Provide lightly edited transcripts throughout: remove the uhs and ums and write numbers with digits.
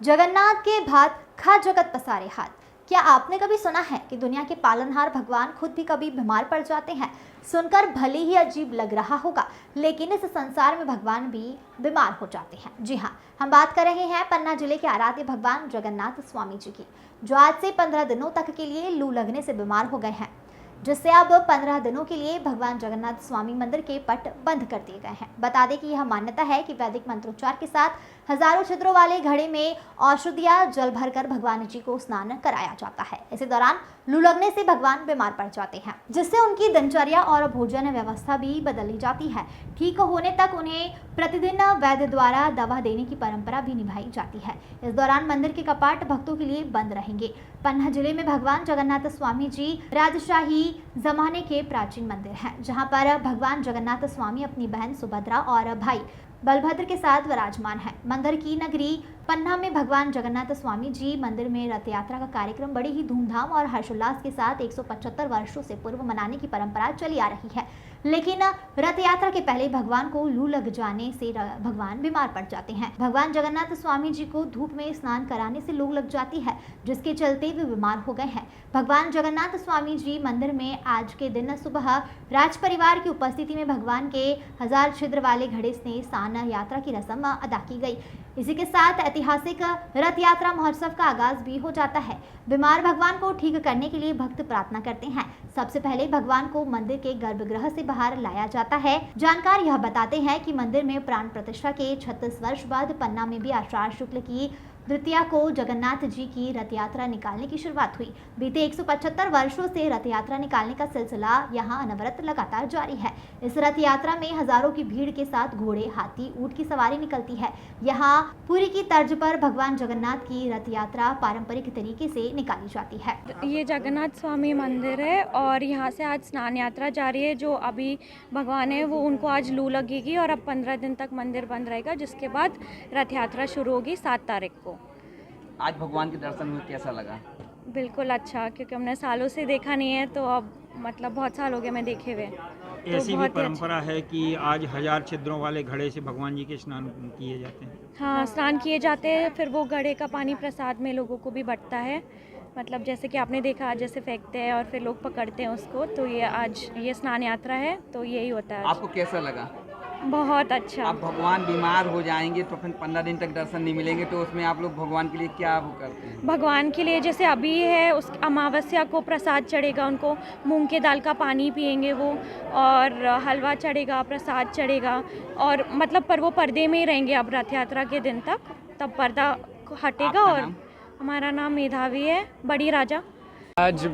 जगन्नाथ के भात खा जगत पसारे हाथ। क्या आपने कभी सुना है कि दुनिया के पालनहार भगवान खुद भी कभी बीमार पड़ जाते हैं? सुनकर भले ही अजीब लग रहा होगा, लेकिन इस संसार में भगवान भी बीमार हो जाते हैं। जी हाँ, हम बात कर रहे हैं पन्ना जिले के आराध्य भगवान जगन्नाथ स्वामी जी की, जो आज से 15 दिनों तक के लिए लू लगने से बीमार हो गए हैं, जिससे अब 15 दिनों के लिए भगवान जगन्नाथ स्वामी मंदिर के पट बंद कर दिए गए हैं। बता दें कि यह मान्यता है कि वैदिक मंत्रोच्चार के साथ हजारों छिद्रों वाले घड़े में औषधिया जल भरकर भगवान जी को स्नान कराया जाता है। इसी दौरान लू लगने से भगवान बीमार पड़ जाते हैं, जिससे उनकी दिनचर्या और भोजन व्यवस्था भी बदल जाती है। ठीक होने तक उन्हें प्रतिदिन वैद्य द्वारा दवा देने की परंपरा भी निभाई जाती है। इस दौरान मंदिर के कपाट भक्तों के लिए बंद रहेंगे। पन्ना जिले में भगवान जगन्नाथ स्वामी जी राजशाही जमाने के प्राचीन मंदिर हैं, जहां पर भगवान जगन्नाथ स्वामी अपनी बहन सुभद्रा और भाई बलभद्र के साथ विराजमान है। मंदिर की नगरी पन्ना में भगवान जगन्नाथ स्वामी जी मंदिर में रथ यात्रा का कार्यक्रम बड़ी ही धूमधाम और हर्षोल्लास के साथ 175 वर्षों से पूर्व मनाने की परंपरा चली आ रही है। लेकिन रथ यात्रा के पहले भगवान को लू लग जाने से भगवान बीमार पड़ जाते हैं। भगवान जगन्नाथ स्वामी जी को धूप में स्नान कराने से लू लग जाती है, जिसके चलते वे बीमार हो गए हैं। भगवान जगन्नाथ स्वामी जी मंदिर में आज के दिन सुबह राज परिवार की उपस्थिति में भगवान के 1000 छिद्र वाले घड़े से स्नान यात्रा की रस्म अदा की गई। इसी के साथ ऐतिहासिक रथ यात्रा महोत्सव का आगाज भी हो जाता है। बीमार भगवान को ठीक करने के लिए भक्त प्रार्थना करते हैं। सबसे पहले भगवान को मंदिर के गर्भगृह से बाहर लाया जाता है। जानकार यह बताते हैं कि मंदिर में प्राण प्रतिष्ठा के 36 वर्ष बाद पन्ना में भी आषाढ़ शुक्ल की द्वितीया को जगन्नाथ जी की रथ यात्रा निकालने की शुरुआत हुई। बीते 175 वर्षों से रथ यात्रा निकालने का सिलसिला यहां अनवरत लगातार जारी है। इस रथ यात्रा में हजारों की भीड़ के साथ घोड़े, हाथी, ऊंट की सवारी निकलती है। यहां पुरी की तर्ज पर भगवान जगन्नाथ की रथ यात्रा पारंपरिक तरीके से निकाली जाती है। ये जगन्नाथ स्वामी मंदिर है और यहाँ से आज स्नान यात्रा जारी है। जो अभी भगवान है वो उनको आज लू लगेगी और अब 15 दिन तक मंदिर बंद रहेगा, जिसके बाद रथ यात्रा शुरू होगी 7 तारीख को। आज भगवान के दर्शन में कैसा लगा? बिल्कुल अच्छा, क्योंकि हमने सालों से देखा नहीं है, तो अब मतलब बहुत साल हो गए मैं देखे हुए। ऐसी भी परंपरा है कि आज 1000 छिद्रों वाले घड़े से भगवान जी के स्नान किए जाते हैं। हाँ, स्नान किए जाते हैं, फिर वो घड़े का पानी प्रसाद में लोगों को भी बंटता है। मतलब जैसे कि आपने देखा, जैसे फेंकते हैं और फिर लोग पकड़ते हैं उसको, तो ये आज ये स्नान यात्रा है, तो यही होता है। आपको कैसा लगा? बहुत अच्छा। अब भगवान बीमार हो जाएंगे तो फिर 15 दिन तक दर्शन नहीं मिलेंगे, तो उसमें आप लोग भगवान के लिए क्या वो करते हैं? भगवान के लिए जैसे अभी है, उस अमावस्या को प्रसाद चढ़ेगा, उनको मूंग के दाल का पानी पिएंगे वो, और हलवा चढ़ेगा, प्रसाद चढ़ेगा, और मतलब पर वो पर्दे में ही रहेंगे अब रथ यात्रा के दिन तक, तब पर्दा हटेगा। और हमारा नाम मेधावी है, बड़ी राजा। आज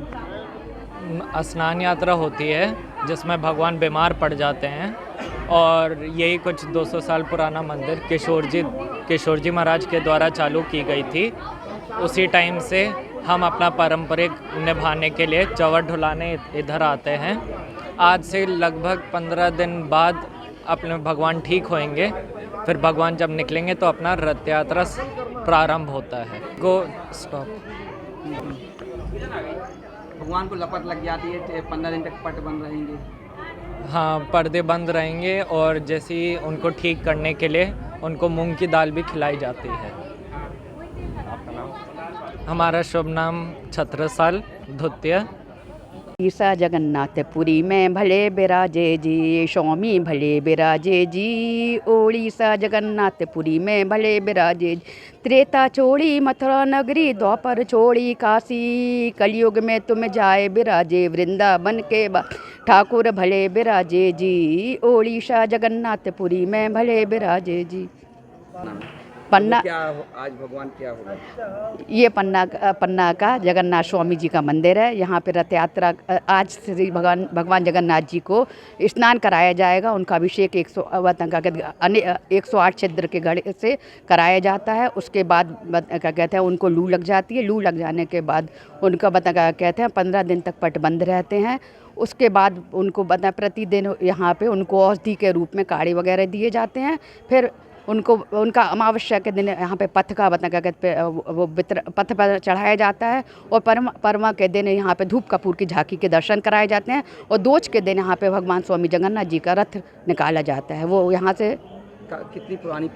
स्नान यात्रा होती है जिसमें भगवान बीमार पड़ जाते हैं, और यही कुछ 200 साल पुराना मंदिर किशोर जी महाराज के द्वारा चालू की गई थी। उसी टाइम से हम अपना पारंपरिक निभाने के लिए चंवर ढुलाने इधर आते हैं। आज से लगभग 15 दिन बाद अपने भगवान ठीक होंगे, फिर भगवान जब निकलेंगे तो अपना रथ यात्रा प्रारंभ होता है। गो स्टॉप। भगवान को लपट लग जाती है, 15 दिन तक पट बंद रहेंगे। हाँ, पर्दे बंद रहेंगे, और जैसे ही उनको ठीक करने के लिए उनको मूंग की दाल भी खिलाई जाती है। आपका नाम? हमारा शुभ नाम छत्रसाल धुत्य। ईसा जगन्नाथपुरी में भले बिराजे जी, स्वामी भले बिराजे जी। ओड़ीसा जगन्नाथपुरी में भले बिराजे जी। त्रेता छोड़ी मथुरा नगरी, द्वापर छोड़ी काशी। कलयुग में तुम जाए बिराजे, वृंदावन के ठाकुर भले बिराजे जी। ओड़ीसा जगन्नाथपुरी में भले बिराजे जी। पन्ना क्या आज भगवान क्या होगा? ये पन्ना का जगन्नाथ स्वामी जी का मंदिर है। यहाँ पे रथ यात्रा आज श्री भगवान जगन्नाथ जी को स्नान कराया जाएगा। उनका अभिषेक 108 छिद्र के घड़े से कराया जाता है। उसके बाद क्या कहते हैं, उनको लू लग जाती है। लू लग जाने के बाद उनका क्या कहते हैं 15 दिन तक पट बंद रहते हैं। उसके बाद उनको प्रतिदिन यहाँ पे उनको औषधि के रूप में काढ़े वगैरह दिए जाते हैं। फिर उनको उनका अमावस्या के दिन यहाँ पे पथ का क्या कहते हैं वो पथ पर चढ़ाया जाता है, और परमा के दिन यहाँ पे धूप कपूर की झांकी के दर्शन कराए जाते हैं, और दोज के दिन यहाँ पे भगवान स्वामी जगन्नाथ जी का रथ निकाला जाता है। वो यहाँ से कितनी पुरानी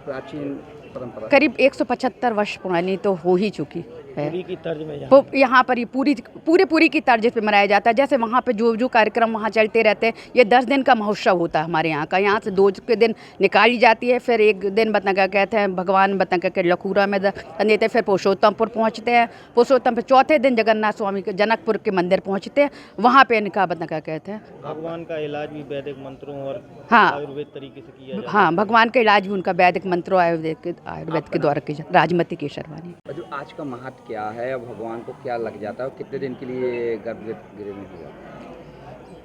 प्राचीन परंपरा? करीब 175 वर्ष पुरानी तो हो ही चुकी है। पूरी की तर्ज में यहाँ पर ये पूरी की तर्ज पे मनाया जाता है। जैसे वहाँ पे जो कार्यक्रम वहाँ चलते रहते हैं, ये 10 दिन का महोत्सव होता है हमारे यहाँ का। यहाँ से 2 के दिन निकाली जाती है, फिर एक दिन बता क्या कहते हैं भगवान बता के लखूरा में देते हैं, फिर पुरुषोत्तमपुर पहुँचते हैं। पुरुषोत्तम पे चौथे दिन जगन्नाथ स्वामी के जनकपुर के मंदिर पहुँचते हैं, वहाँ पे इनका बता क्या कहते हैं भगवान का इलाज भी वैदिक मंत्रों और हाँ आयुर्वेद तरीके से किया जाता है। हाँ, भगवान का इलाज भी उनका वैदिक मंत्रों आयुर्वेद के द्वारा किया। राजमती केशरवानी। जो आज का महत्व क्या है, भगवान को क्या लग जाता है और कितने दिन के लिए गर्भगृह में हुआ?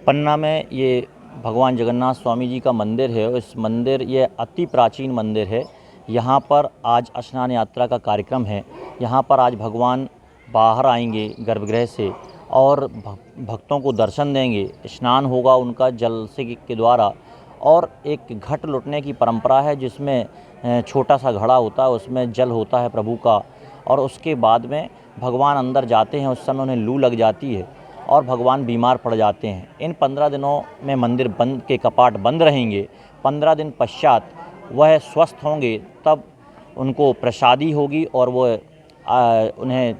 पन्ना में ये भगवान जगन्नाथ स्वामी जी का मंदिर है और इस मंदिर ये अति प्राचीन मंदिर है। यहाँ पर आज स्नान यात्रा का कार्यक्रम है। यहाँ पर आज भगवान बाहर आएंगे गर्भगृह से और भक्तों को दर्शन देंगे। स्नान होगा उनका जल से के द्वारा और एक घट लुटने की परंपरा है जिसमें छोटा सा घड़ा होता है, उसमें जल होता है प्रभु का और उसके बाद में भगवान अंदर जाते हैं। उस समय उन्हें लू लग जाती है और भगवान बीमार पड़ जाते हैं। इन 15 दिनों में मंदिर बंद के कपाट बंद रहेंगे। 15 दिन पश्चात वह स्वस्थ होंगे, तब उनको प्रसादी होगी और वह उन्हें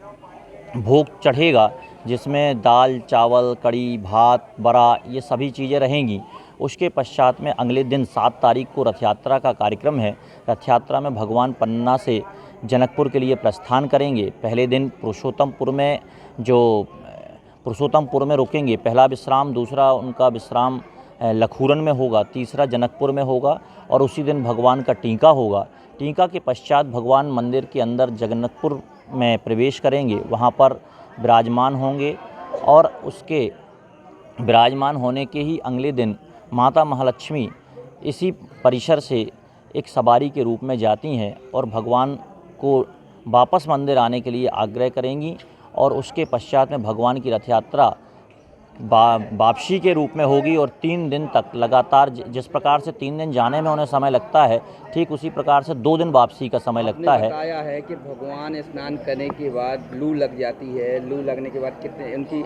भोग चढ़ेगा जिसमें दाल चावल कड़ी भात बड़ा ये सभी चीज़ें रहेंगी। उसके पश्चात में अगले दिन 7 तारीख को रथ यात्रा का कार्यक्रम है। रथ यात्रा में भगवान पन्ना से जनकपुर के लिए प्रस्थान करेंगे। पहले दिन पुरुषोत्तमपुर में रुकेंगे। पहला विश्राम, दूसरा उनका विश्राम लखूरन में होगा, तीसरा जनकपुर में होगा और उसी दिन भगवान का टीका होगा। टीका के पश्चात भगवान मंदिर के अंदर जगन्नाथपुर में प्रवेश करेंगे, वहाँ पर विराजमान होंगे और उसके विराजमान होने के ही अगले दिन माता महालक्ष्मी इसी परिसर से एक सवारी के रूप में जाती हैं और भगवान को वापस मंदिर आने के लिए आग्रह करेंगी और उसके पश्चात में भगवान की रथ यात्रा वापसी के रूप में होगी और 3 दिन तक लगातार जिस प्रकार से 3 दिन जाने में उन्हें समय लगता है, ठीक उसी प्रकार से 2 दिन वापसी का समय लगता है। बताया है कि भगवान स्नान करने के बाद लू लग जाती है। लू लगने के बाद कितने उनकी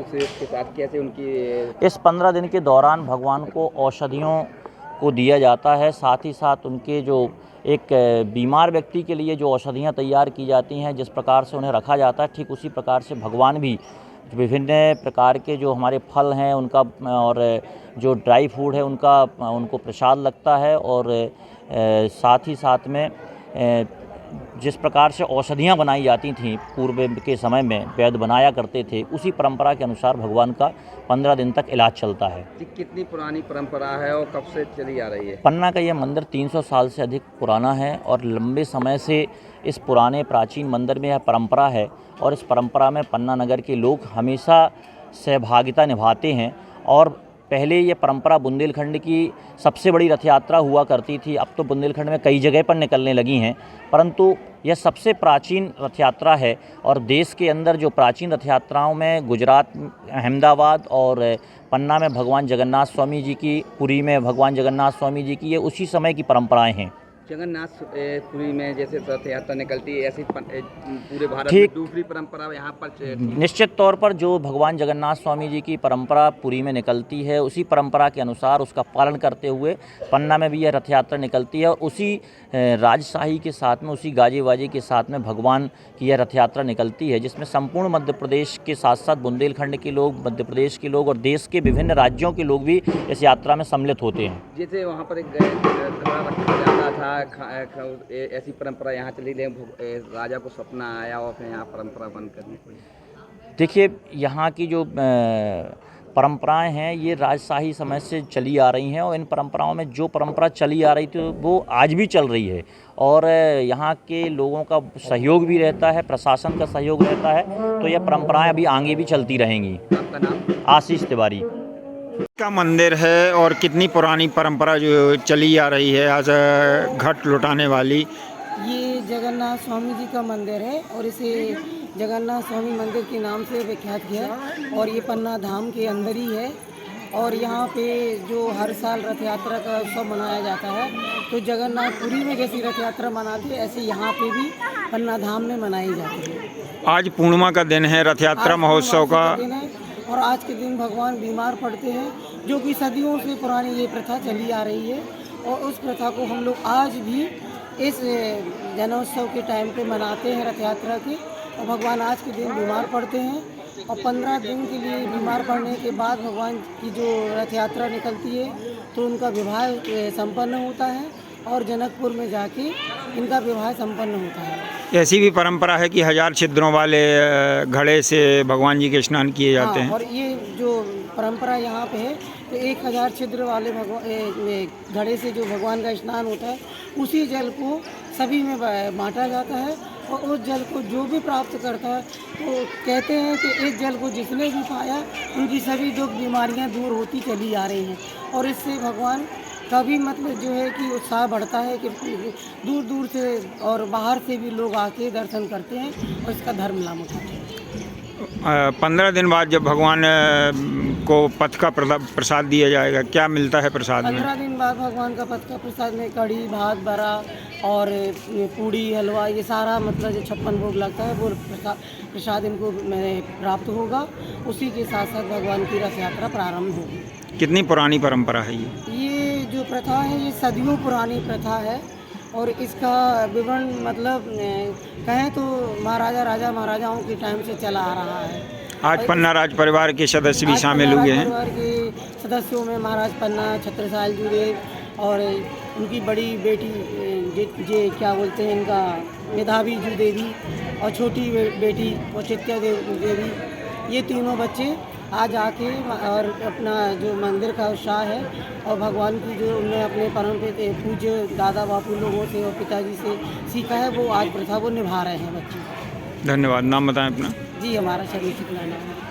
के साथ कैसे उनकी इस 15 दिन के दौरान भगवान को औषधियों को दिया जाता है। साथ ही साथ उनके जो एक बीमार व्यक्ति के लिए जो औषधियाँ तैयार की जाती हैं, जिस प्रकार से उन्हें रखा जाता है, ठीक उसी प्रकार से भगवान भी विभिन्न प्रकार के जो हमारे फल हैं उनका और जो ड्राई फूड है उनको प्रसाद लगता है और साथ ही साथ में जिस प्रकार से औषधियाँ बनाई जाती थीं पूर्व के समय में वैद्य बनाया करते थे, उसी परंपरा के अनुसार भगवान का 15 दिन तक इलाज चलता है। कितनी पुरानी परंपरा है और कब से चली आ रही है? पन्ना का यह मंदिर 300 साल से अधिक पुराना है और लंबे समय से इस पुराने प्राचीन मंदिर में यह परंपरा है और इस परंपरा में पन्ना नगर के लोग हमेशा सहभागिता निभाते हैं। और पहले ये परंपरा बुंदेलखंड की सबसे बड़ी रथ यात्रा हुआ करती थी। अब तो बुंदेलखंड में कई जगह पर निकलने लगी हैं, परंतु यह सबसे प्राचीन रथ यात्रा है और देश के अंदर जो प्राचीन रथ यात्राओं में गुजरात, अहमदाबाद और पन्ना में भगवान जगन्नाथ स्वामी जी की, पुरी में भगवान जगन्नाथ स्वामी जी की, ये उसी समय की परंपराएं हैं। जगन्नाथपुरी में जैसे रथ यात्रा निकलती है, ऐसी पूरे भारत में दूसरी परंपरा यहाँ पर निश्चित तौर पर जो भगवान जगन्नाथ स्वामी जी की परंपरा पुरी में निकलती है, उसी परंपरा के अनुसार उसका पालन करते हुए पन्ना में भी यह रथ यात्रा निकलती है और उसी राजशाही के साथ में, उसी गाजे वाजे के साथ में भगवान की यह रथ यात्रा निकलती है, जिसमें संपूर्ण मध्य प्रदेश के साथ साथ बुंदेलखंड के लोग, मध्य प्रदेश के लोग और देश के विभिन्न राज्यों के लोग भी इस यात्रा में सम्मिलित होते हैं। जैसे वहाँ पर एक घड़ा रखा जाता था, ऐसी परंपरा यहाँ चली रही, राजा को सपना आया और फिर यहाँ परंपरा बंद करनी पड़ी। देखिए, यहाँ की जो परंपराएं हैं ये राजशाही समय से चली आ रही हैं और इन परंपराओं में जो परंपरा चली आ रही थी वो आज भी चल रही है और यहाँ के लोगों का सहयोग भी रहता है, प्रशासन का सहयोग रहता है, तो यह परंपराएं अभी आगे भी चलती रहेंगी। आपका नाम? आशीष तिवारी। का मंदिर है और कितनी पुरानी परंपरा जो चली आ रही है आज घट लुटाने वाली? ये जगन्नाथ स्वामी जी का मंदिर है और इसे जगन्नाथ स्वामी मंदिर के नाम से विख्यात किया और ये पन्ना धाम के अंदर ही है और यहाँ पे जो हर साल रथ यात्रा का उत्सव मनाया जाता है, तो जगन्नाथपुरी में जैसी रथ यात्रा मनाती है ऐसे यहाँ पे भी पन्ना धाम में मनाई जाती है। आज पूर्णिमा का दिन है रथ यात्रा महोत्सव का और आज के दिन भगवान बीमार पड़ते हैं, जो कि सदियों से पुरानी ये प्रथा चली आ रही है और उस प्रथा को हम लोग आज भी इस जन्मोत्सव के टाइम पे मनाते हैं, रथ यात्रा के। और भगवान आज के दिन बीमार पड़ते हैं और 15 दिन के लिए बीमार पड़ने के बाद भगवान की जो रथ यात्रा निकलती है तो उनका विवाह संपन्न होता है और जनकपुर में जाके इनका विवाह संपन्न होता है। ऐसी भी परंपरा है कि 1000 छिद्रों वाले घड़े से भगवान जी के स्नान किए जाते हैं। और ये जो परंपरा यहाँ पे है तो 1000 छिद्र वाले घड़े से जो भगवान का स्नान होता है उसी जल को सभी में बांटा जाता है और उस जल को जो भी प्राप्त करता है तो कहते हैं कि इस जल को जिसने भी पाया उनकी सभी दुख बीमारियां दूर होती चली आ रही हैं और इससे भगवान का भी मतलब जो है कि उत्साह बढ़ता है कि दूर दूर से और बाहर से भी लोग आके दर्शन करते हैं और इसका धर्म लाभ उठाते हैं। 15 दिन बाद जब भगवान को पथ का प्रसाद दिया जाएगा, क्या मिलता है प्रसाद में? 15 दिन बाद भगवान का पथ का प्रसाद में कढ़ी, भात, बरा और पूड़ी, हलवा, ये सारा मतलब जो 56 भोग लगता है वो प्रसाद इनको प्राप्त होगा। उसी के साथ साथ भगवान की रथ यात्रा प्रारंभ होगी। कितनी पुरानी परंपरा है ये? ये जो प्रथा है ये सदियों पुरानी प्रथा है और इसका विवरण मतलब कहें तो राजा महाराजाओं के टाइम से चला आ रहा है। आज पन्ना राज परिवार के सदस्य भी शामिल हुए हैं। परिवार के सदस्यों में महाराज पन्ना, छत्रसाल जुड़े और उनकी बड़ी बेटी जे क्या बोलते हैं इनका मेधावी जू देवी और छोटी बेटी औचित्या देवी, ये तीनों बच्चे आज आके और अपना जो मंदिर का उत्साह है और भगवान की जो उन्होंने अपने परम पूज्य दादा बापू लोगों से और पिताजी से सीखा है वो आज प्रथा वो निभा रहे हैं बच्चे। धन्यवाद। नाम बताएं अपना। जी, हमारा शरीर शुक्ला नाम है।